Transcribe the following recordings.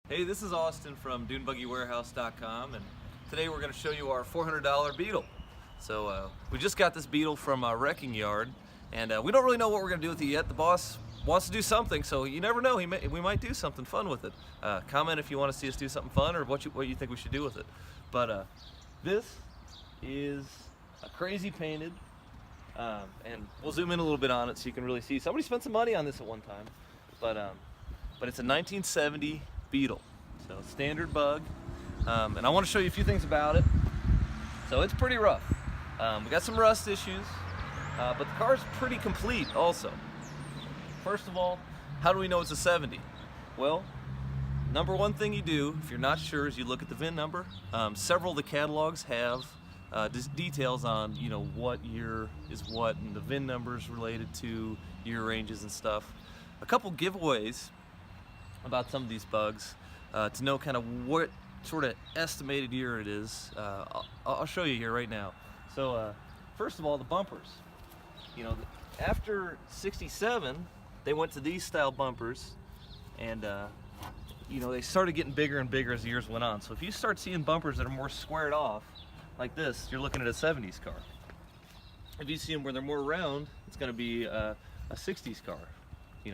Hey, this is Austin from DuneBuggyWarehouse.com, and today we're going to show you our $400 Beetle. So we just got this Beetle from a wrecking yard, and we don't really know what we're going to do with it yet. The boss wants to do something, so you never know. We might do something fun with it. Comment if you want to see us do something fun or what you think we should do with it. But this is a crazy painted, and we'll zoom in a little bit on it so you can really see. Somebody spent some money on this at one time, but it's a 1970 Beetle, so standard bug, and I want to show you a few things about it. So it's pretty rough. We got some rust issues, but the car's pretty complete also. First of all, how do we know it's a 70? Well, number one thing you do if you're not sure is you look at the VIN number. Several of the catalogs have details on what year is what, and the VIN numbers related to year ranges and stuff. A couple giveaways about some of these bugs to know kind of what sort of estimated year it is. I'll show you here right now. So first of all, the bumpers. After '67 they went to these style bumpers, and they started getting bigger and bigger as the years went on. So if you start seeing bumpers that are more squared off like this, you're looking at a 70s car. If you see them where they're more round, it's going to be a 60s car,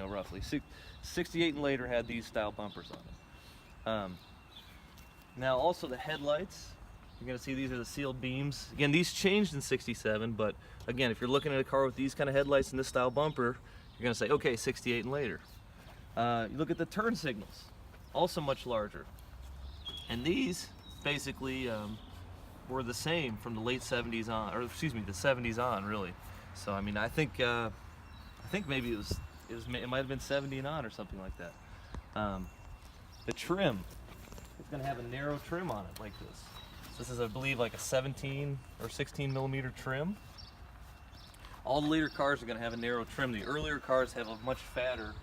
roughly. 68 and later had these style bumpers on it. Now also the headlights, you're going to see these are the sealed beams. Again, these changed in '67, but again, if you're looking at a car with these kind of headlights and this style bumper, you're going to say, okay, 68 and later. You look at the turn signals, also much larger. And these basically were the same from the late 70s on, or excuse me, the 70s on, really. So I mean, I think maybe it might have been 70 and on or something like that. The trim is going to have a narrow trim on it like this. So this is, I believe, like a 17 or 16 millimeter trim. All the later cars are going to have a narrow trim. The earlier cars have a much fatter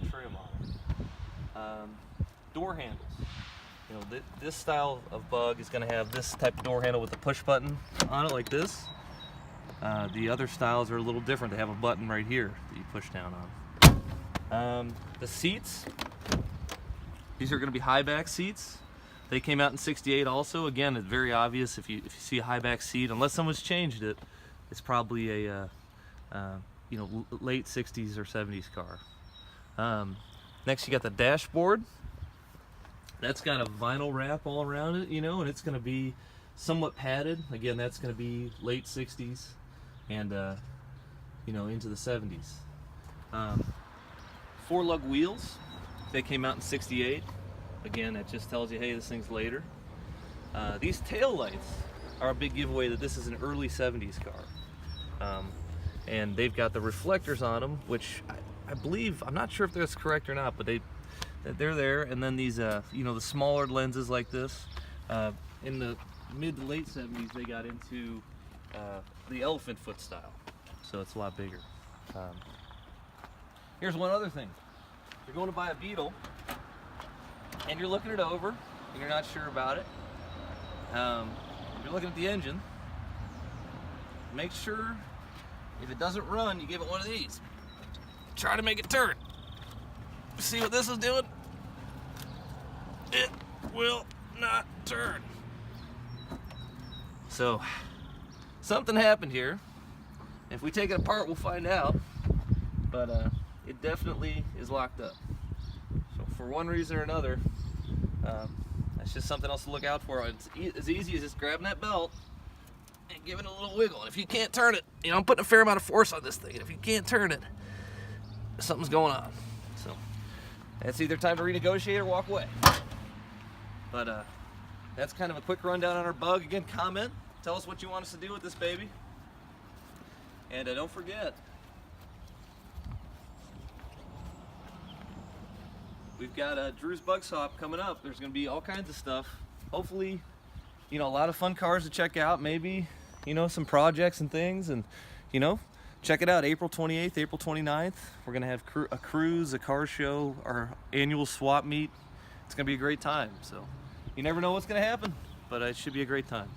trim on it. Door handles. This style of bug is going to have this type of door handle with a push button on it like this. The other styles are a little different. They have a button right here that you push down on. The seats, these are going to be high back seats. They came out in '68 also. Again, it's very obvious if you see a high back seat, unless someone's changed it, it's probably a late '60s or '70s car. Next, you got the dashboard. That's got a vinyl wrap all around it, and it's going to be somewhat padded. Again, that's going to be late '60s and into the '70s. 4-lug wheels. They came out in '68. Again, that just tells you, hey, this thing's later. These tail lights are a big giveaway that this is an early '70s car. And they've got the reflectors on them, which I believe, I'm not sure if that's correct or not, but they're there. And then these, the smaller lenses like this. In the mid to late '70s, they got into the elephant foot style, so it's a lot bigger. Here's one other thing. You're going to buy a Beetle, and you're looking it over, and you're not sure about it. You're looking at the engine. Make sure, if it doesn't run, you give it one of these. Try to make it turn. See what this is doing? It will not turn. So, something happened here. If we take it apart, we'll find out. But it definitely is locked up. So for one reason or another, that's just something else to look out for. It's as easy as just grabbing that belt and giving it a little wiggle. And if you can't turn it, I'm putting a fair amount of force on this thing. And if you can't turn it, something's going on. So it's either time to renegotiate or walk away. But that's kind of a quick rundown on our bug. Again, comment. Tell us what you want us to do with this baby. And don't forget, we've got Drew's Bug Shop coming up. There's going to be all kinds of stuff. Hopefully, a lot of fun cars to check out. Maybe, some projects and things. And, check it out. April 28th, April 29th. We're going to have a cruise, a car show, our annual swap meet. It's going to be a great time. So you never know what's going to happen, but it should be a great time.